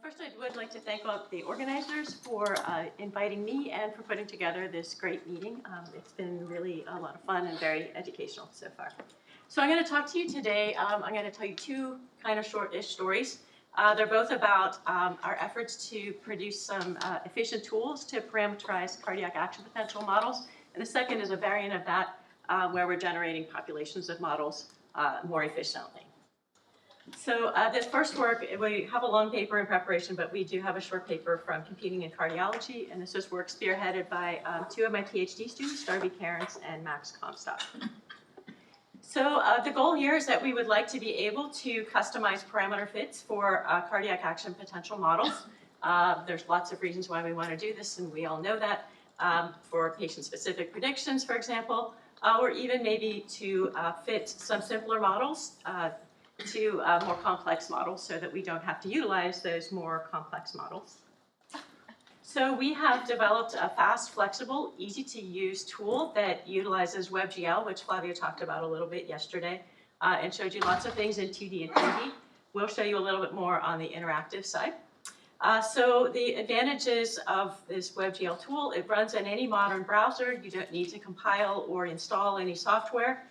First, I would like to thank all the organizers for inviting me and for putting together this great meeting. It's been really a lot of fun and very educational so far. So I'm going to talk to you today. I'm going to tell you two kind of short-ish stories. They're both about our efforts to produce some efficient tools to parameterize cardiac action potential models. And the second is a variant of that where we're generating populations of models more efficiently. So this first work, we have a long paper in preparation, but we do have a short paper from Computing in Cardiology, and this is work spearheaded by two of my PhD students, Darby Cairns and Max Comstock. So the goal here is that we would like to be able to customize parameter fits for cardiac action potential models. There's lots of reasons why we want to do this, and we all know that, for patient-specific predictions, for example, or even maybe to fit some simpler models to more complex models so that we don't have to utilize those more complex models. So we have developed a fast, flexible, easy-to-use tool that utilizes WebGL, which Flavia talked about a little bit yesterday, and showed you lots of things in 2D and 3D. We'll show you a little bit more on the interactive side. So the advantages of this WebGL tool, it runs in any modern browser. You don't need to compile or install any software.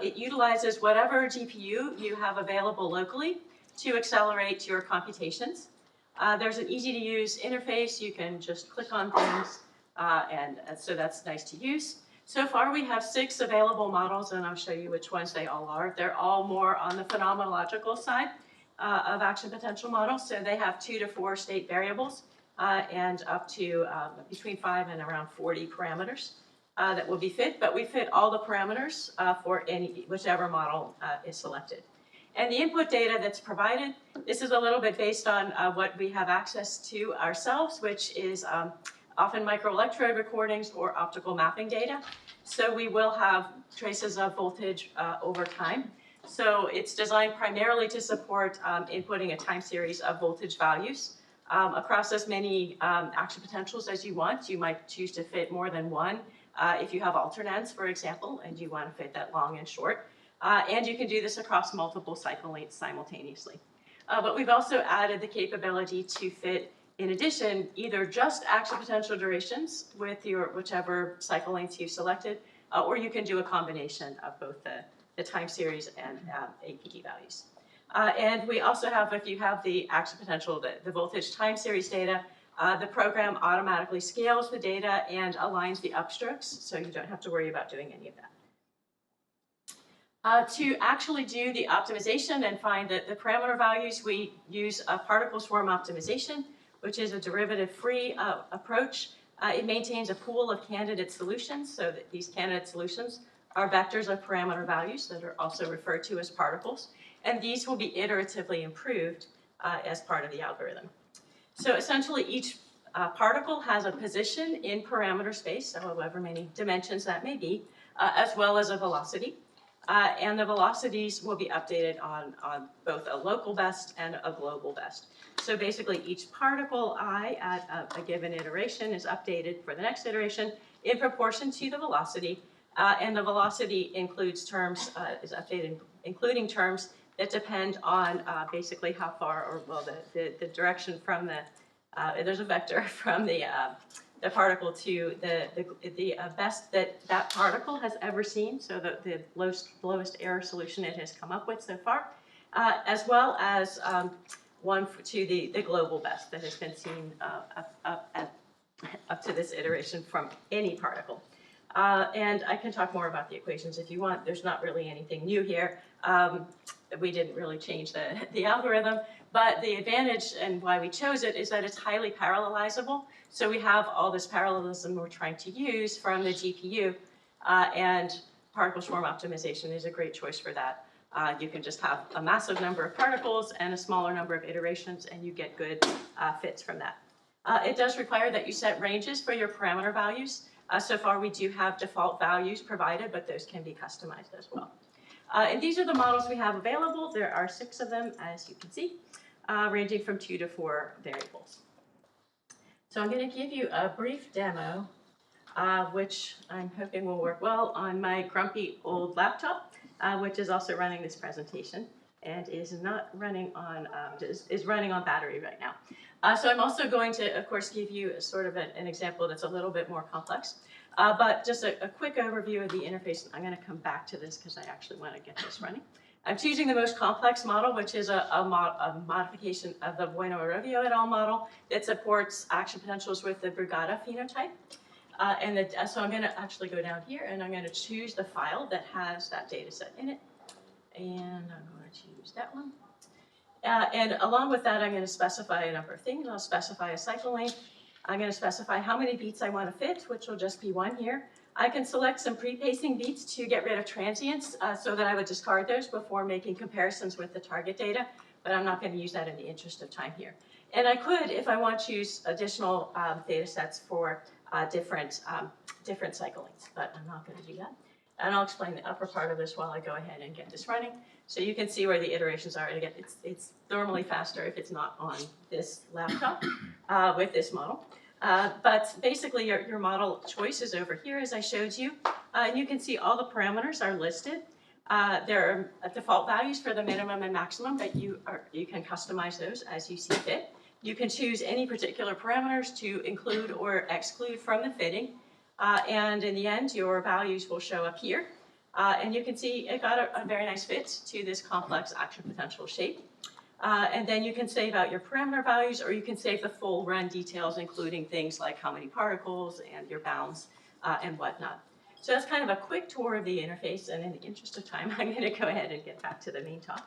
It utilizes whatever GPU you have available locally to accelerate your computations. There's an easy-to-use interface. You can just click on things, and so that's nice to use. So far, we have 6 available models, and I'll show you which ones they all are. They're all more on the phenomenological side of action potential models. So they have 2 to 4 state variables and up to between 5 and around 40 parameters. That will be fit, but we fit all the parameters for whichever model is selected. And the input data that's provided, this is a little bit based on what we have access to ourselves, which is often microelectrode recordings or optical mapping data. So we will have traces of voltage over time. So it's designed primarily to support inputting a time series of voltage values across as many action potentials as you want. You might choose to fit more than one. If you have alternans, for example, and you want to fit that long and short. And you can do this across multiple cycle lengths simultaneously. But we've also added the capability to fit, in addition, either just action potential durations with your whichever cycle lengths you've selected, or you can do a combination of both the time series and APT values. And we also have, if you have the action potential, the voltage time series data, the program automatically scales the data and aligns the upstrokes, so you don't have to worry about doing any of that. To actually do the optimization and find the parameter values, we use a particle swarm optimization, which is a derivative-free approach. It maintains a pool of candidate solutions, so that these candidate solutions are vectors of parameter values that are also referred to as particles, and these will be iteratively improved as part of the algorithm. So essentially, each particle has a position in parameter space, so however many dimensions that may be, as well as a velocity. And the velocities will be updated on both a local best and a global best. So basically, each particle I at a given iteration is updated for the next iteration in proportion to the velocity. And the velocity includes terms, is updated including terms that depend on basically how far, or well, the direction from there's a vector from the particle to the best that particle has ever seen, so the lowest error solution it has come up with so far, as well as one to the global best that has been seen up to this iteration from any particle. And I can talk more about the equations if you want. There's not really anything new here. We didn't really change the algorithm, but the advantage and why we chose it is that it's highly parallelizable. So we have all this parallelism we're trying to use from the GPU, and particle swarm optimization is a great choice for that. You can just have a massive number of particles and a smaller number of iterations, and you get good fits from that. It does require that you set ranges for your parameter values. So far, we do have default values provided, but those can be customized as well. And these are the models we have available. There are 6 of them, as you can see, ranging from 2 to 4 variables. So I'm going to give you a brief demo, which I'm hoping will work well on my grumpy old laptop, which is also running this presentation. and is not running on, is running on battery right now. So I'm also going to, of course, give you sort of an example that's a little bit more complex. But just a quick overview of the interface. I'm going to come back to this because I actually want to get this running. I'm choosing the most complex model, which is a modification of the Bueno-Arovio et al. Model that supports action potentials with the Brugada phenotype. So I'm going to actually go down here, and I'm going to choose the file that has that data set in it. And I'm going to choose that one. And along with that, I'm going to specify a number of things. I'll specify a cycle length. I'm going to specify how many beats I want to fit, which will just be one here. I can select some pre-pacing beats to get rid of transients so that I would discard those before making comparisons with the target data, but I'm not going to use that in the interest of time here. And I could, if I want to use additional data sets for different cycle lengths, but I'm not going to do that. And I'll explain the upper part of this while I go ahead and get this running. So you can see where the iterations are. And again, it's normally faster if it's not on this laptop with this model. But basically, your model choice is over here, as I showed you. And you can see all the parameters are listed. There are default values for the minimum and maximum, but you can customize those as you see fit. You can choose any particular parameters to include or exclude from the fitting. And in the end, your values will show up here. And you can see it got a very nice fit to this complex action potential shape. And then you can save out your parameter values, or you can save the full run details, including things like how many particles and your bounds and whatnot. So that's kind of a quick tour of the interface. And in the interest of time, I'm going to go ahead and get back to the main talk.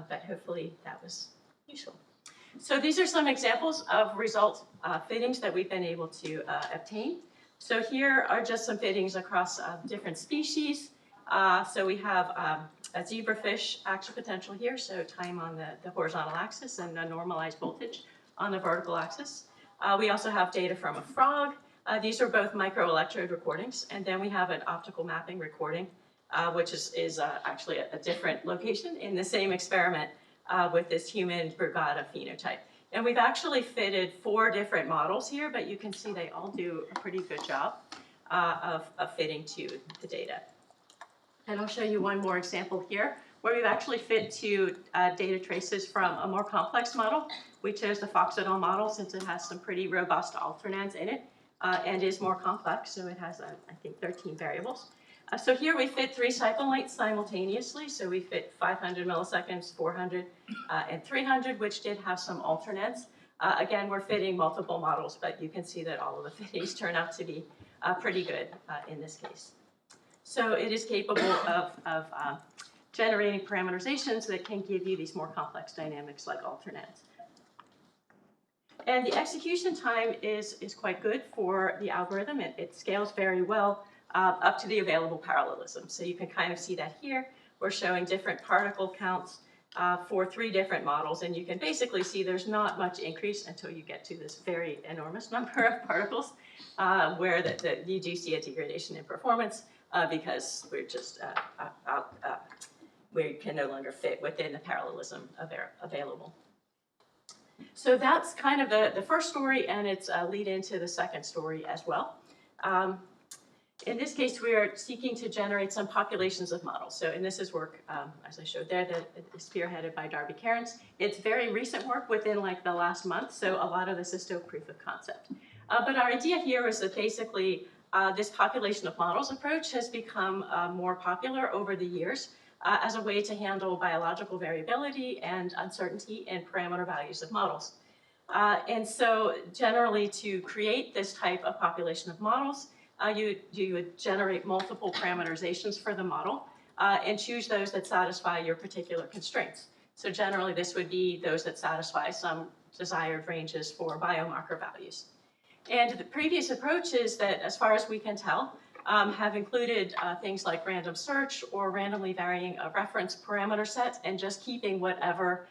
But hopefully that was useful. So these are some examples of result fittings that we've been able to obtain. So here are just some fittings across different species. So we have a zebrafish action potential here, so time on the horizontal axis and a normalized voltage on the vertical axis. We also have data from a frog. These are both microelectrode recordings. And then we have an optical mapping recording, which is actually a different location in the same experiment with this human Brugada phenotype. And we've actually fitted 4 different models here, but you can see they all do a pretty good job of fitting to the data. And I'll show you one more example here, where we've actually fit to data traces from a more complex model. We chose the Fox et al. Model since it has some pretty robust alternans in it and is more complex, so it has, I think, 13 variables. So here we fit 3 cycle lengths simultaneously. So we fit 500 milliseconds, 400, and 300, which did have some alternans. Again, we're fitting multiple models, but you can see that all of the fittings turn out to be pretty good in this case. So it is capable of generating parameterizations that can give you these more complex dynamics like alternans. And the execution time is quite good for the algorithm. It scales very well up to the available parallelism. So you can kind of see that here. We're showing different particle counts for 3 different models. And you can basically see there's not much increase until you get to this very enormous number of particles where you do see a degradation in performance because we're just, we can no longer fit within the parallelism available. So that's kind of the first story, and it's a lead into the second story as well. In this case, we are seeking to generate some populations of models. So, and this is work, as I showed there, that is spearheaded by Darby Cairns. It's very recent work within like the last month, so a lot of this is still proof of concept. But our idea here is that basically this population of models approach has become more popular over the years as a way to handle biological variability and uncertainty in parameter values of models. And so generally to create this type of population of models, you would generate multiple parameterizations for the model and choose those that satisfy your particular constraints. So generally this would be those that satisfy some desired ranges for biomarker values. And the previous approaches that, as far as we can tell, have included things like random search or randomly varying a reference parameter set and just keeping whatever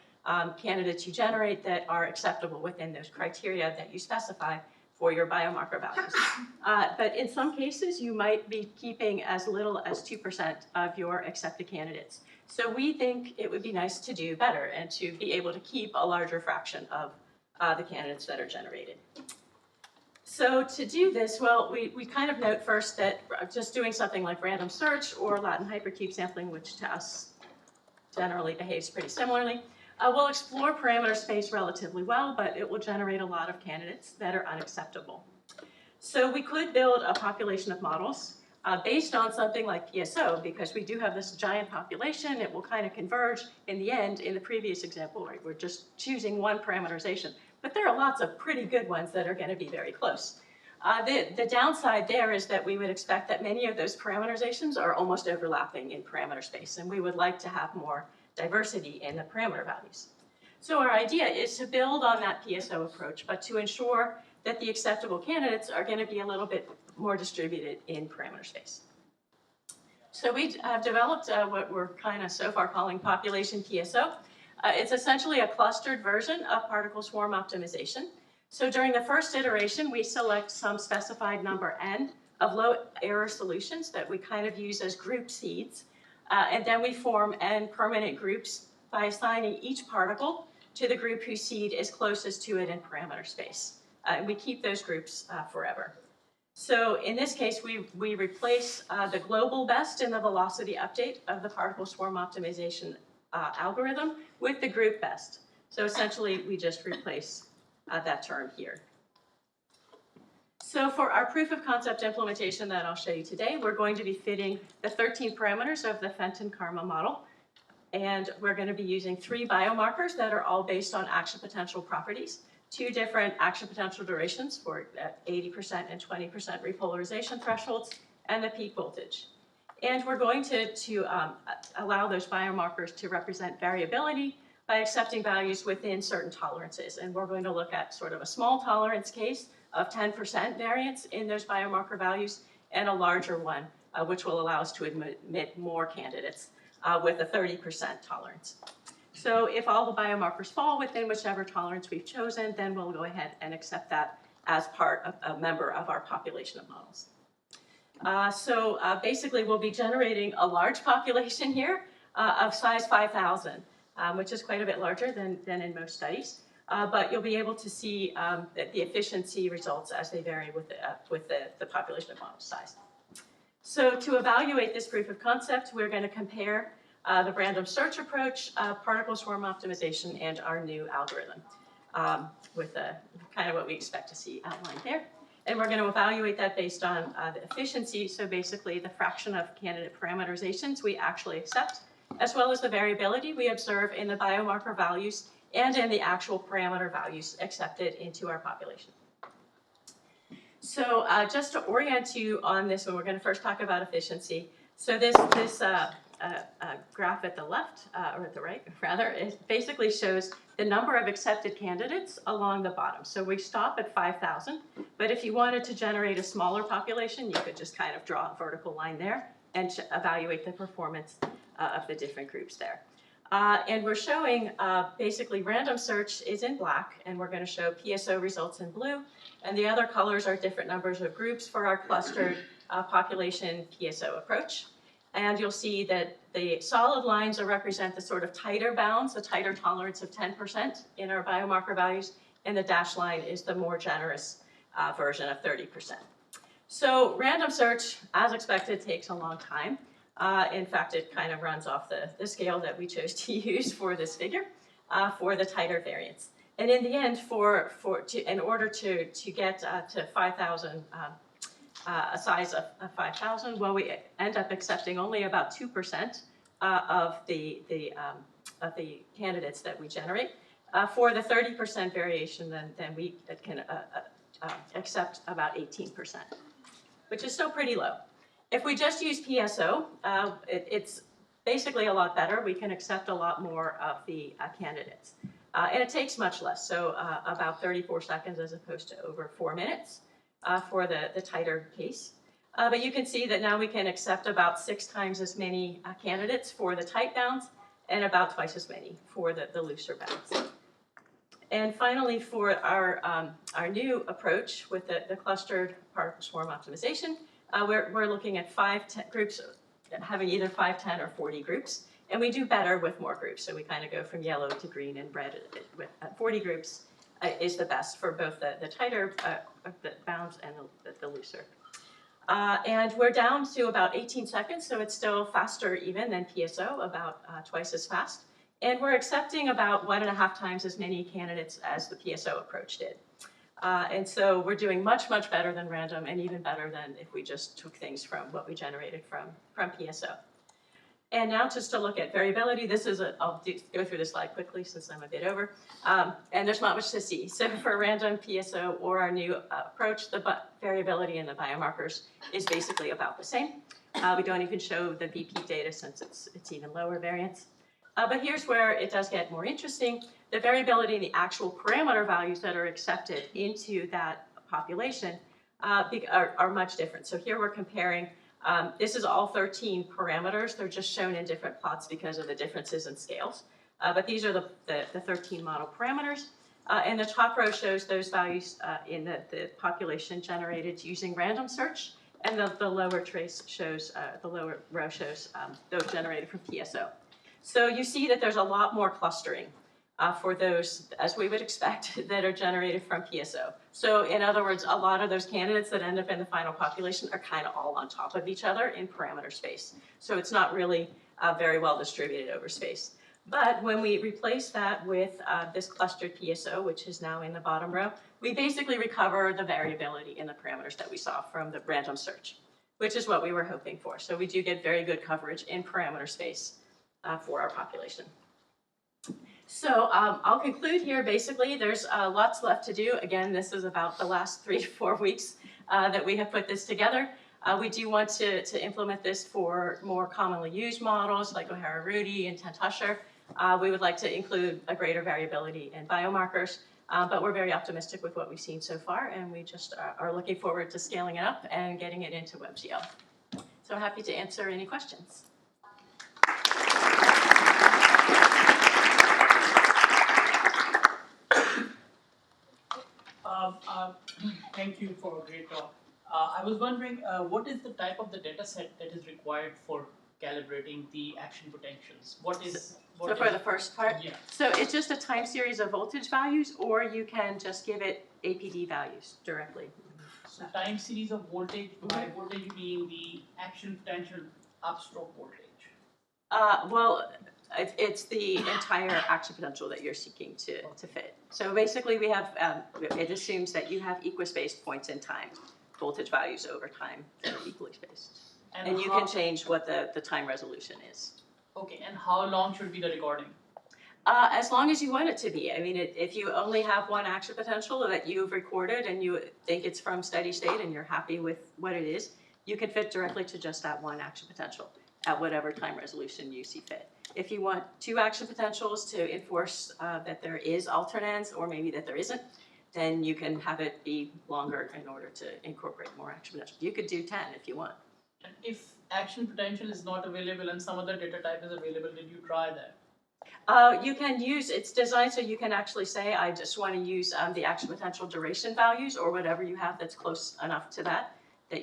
candidates you generate that are acceptable within those criteria that you specify for your biomarker values. But in some cases, you might be keeping as little as 2% of your accepted candidates. So we think it would be nice to do better and to be able to keep a larger fraction of the candidates that are generated. So to do this, well, we kind of note first that just doing something like random search or Latin hypercube sampling, which to us generally behaves pretty similarly. Will explore parameter space relatively well, but it will generate a lot of candidates that are unacceptable. So we could build a population of models based on something like PSO, because we do have this giant population. It will kind of converge in the end. In the previous example, right, we're just choosing one parameterization, but there are lots of pretty good ones that are going to be very close. The downside there is that we would expect that many of those parameterizations are almost overlapping in parameter space, and we would like to have more diversity in the parameter values. So our idea is to build on that PSO approach, but to ensure that the acceptable candidates are going to be a little bit more distributed in parameter space. So we have developed what we're kind of so far calling population PSO. It's essentially a clustered version of particle swarm optimization. So during the first iteration, we select some specified number n of low error solutions that we kind of use as group seeds. And then we form n permanent groups by assigning each particle to the group whose seed is closest to it in parameter space. And we keep those groups forever. So in this case, we replace the global best in the velocity update of the particle swarm optimization algorithm with the group best. So essentially, we just replace that term here. So for our proof of concept implementation that I'll show you today, we're going to be fitting the 13 parameters of the Fenton-Karma model. And we're going to be using 3 biomarkers that are all based on action potential properties, 2 different action potential durations for 80% and 20% repolarization thresholds, and the peak voltage. And we're going to allow those biomarkers to represent variability by accepting values within certain tolerances. And we're going to look at sort of a small tolerance case of 10% variance in those biomarker values, and a larger one, which will allow us to admit more candidates with a 30% tolerance. So if all the biomarkers fall within whichever tolerance we've chosen, then we'll go ahead and accept that as part of a member of our population of models. Basically, we'll be generating a large population here of size 5,000, which is quite a bit larger than in most studies. But you'll be able to see the efficiency results as they vary with the population of model size. So to evaluate this proof of concept, we're going to compare the random search approach, particle swarm optimization, and our new algorithm with kind of what we expect to see outlined there. And we're going to evaluate that based on the efficiency, so basically the fraction of candidate parameterizations we actually accept, as well as the variability we observe in the biomarker values and in the actual parameter values accepted into our population. So just to orient you on this one, we're going to first talk about efficiency. So this graph at the left, or at the right, rather, it basically shows the number of accepted candidates along the bottom. So we stop at 5,000, but if you wanted to generate a smaller population, you could just kind of draw a vertical line there and evaluate the performance of the different groups there. And we're showing basically random search is in black, and we're going to show PSO results in blue, and the other colors are different numbers of groups for our clustered population PSO approach. And you'll see that the solid lines represent the sort of tighter bounds, the tighter tolerance of 10% in our biomarker values, and the dashed line is the more generous version of 30%. So random search, as expected, takes a long time. In fact, it kind of runs off the scale that we chose to use for this figure for the tighter variance. And in the end, in order to get to 5,000, a size of 5,000, well, we end up accepting only about 2% of the candidates that we generate. For the 30% variation, then we can accept about 18%, which is still pretty low. If we just use PSO, it's basically a lot better. We can accept a lot more of the candidates. And it takes much less, so about 34 seconds as opposed to over 4 minutes for the tighter case. But you can see that now we can accept about 6 times as many candidates for the tight bounds and about twice as many for the looser bounds. And finally, for our new approach with the clustered particle swarm optimization, we're looking at 5 groups, having either 5, 10, or 40 groups. And we do better with more groups. So we kind of go from yellow to green and red. With 40 groups is the best for both the tighter the bounds and the looser. And we're down to about 18 seconds, so it's still faster even than PSO, about twice as fast. And we're accepting about 1.5 times as many candidates as the PSO approach did. And so we're doing much, much better than random, and even better than if we just took things from what we generated from PSO. And now just to look at variability, this is I'll go through this slide quickly since I'm a bit over. And there's not much to see. So for random PSO or our new approach, the variability in the biomarkers is basically about the same. We don't even show the BP data since it's even lower variance. But here's where it does get more interesting. The variability in the actual parameter values that are accepted into that population are much different. So here we're comparing, this is all 13 parameters. They're just shown in different plots because of the differences in scales. But these are the 13 model parameters. And the top row shows those values in the population generated using random search. And the lower trace shows, the lower row shows those generated from PSO. So you see that there's a lot more clustering for those, as we would expect, that are generated from PSO. So in other words, a lot of those candidates that end up in the final population are kind of all on top of each other in parameter space. So it's not really very well distributed over space. But when we replace that with this clustered PSO, which is now in the bottom row, we basically recover the variability in the parameters that we saw from the random search, which is what we were hoping for. So we do get very good coverage in parameter space for our population. So I'll conclude here. Basically, there's lots left to do. Again, this is about the last 3 to 4 weeks that we have put this together. We do want to implement this for more commonly used models like O'Hara-Rudy and Tentusher. We would like to include a greater variability in biomarkers, but we're very optimistic with what we've seen so far, and we just are looking forward to scaling it up and getting it into WebGL. So happy to answer any questions. Thank you for a great talk. I was wondering, what is the type of the data set that is required for calibrating the action potentials? So for the first part? Yeah. So it's just a time series of voltage values, or you can just give it APD values directly. So time series of voltage, by voltage you mean the action potential upstroke voltage? Well, it's the entire action potential that you're seeking to fit. So basically we have, it assumes that you have equispaced points in time, voltage values over time that are equally spaced. And you can change what the time resolution is. Okay, and how long should be the recording? As long as you want it to be. I mean, if you only have one action potential that you've recorded and you think it's from steady state and you're happy with what it is, you can fit directly to just that one action potential at whatever time resolution you see fit. If you want 2 action potentials to enforce that there is alternans, or maybe that there isn't, then you can have it be longer in order to incorporate more action potential. You could do 10 if you want. And if action potential is not available and some other data type is available, did you try that? You can use, it's designed so you can actually say, I just want to use the action potential duration values, or whatever you have that's close enough to that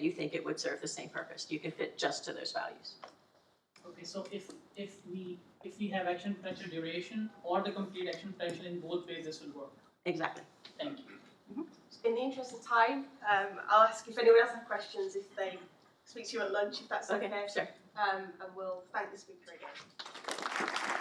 you think it would serve the same purpose. You can fit just to those values. Okay, so if we have action potential duration or the complete action potential, in both ways this will work. Exactly. Thank you. In the interest of time, I'll ask if anyone else has questions if they speak to you at lunch, if that's okay. Sure. And we'll thank the speaker again.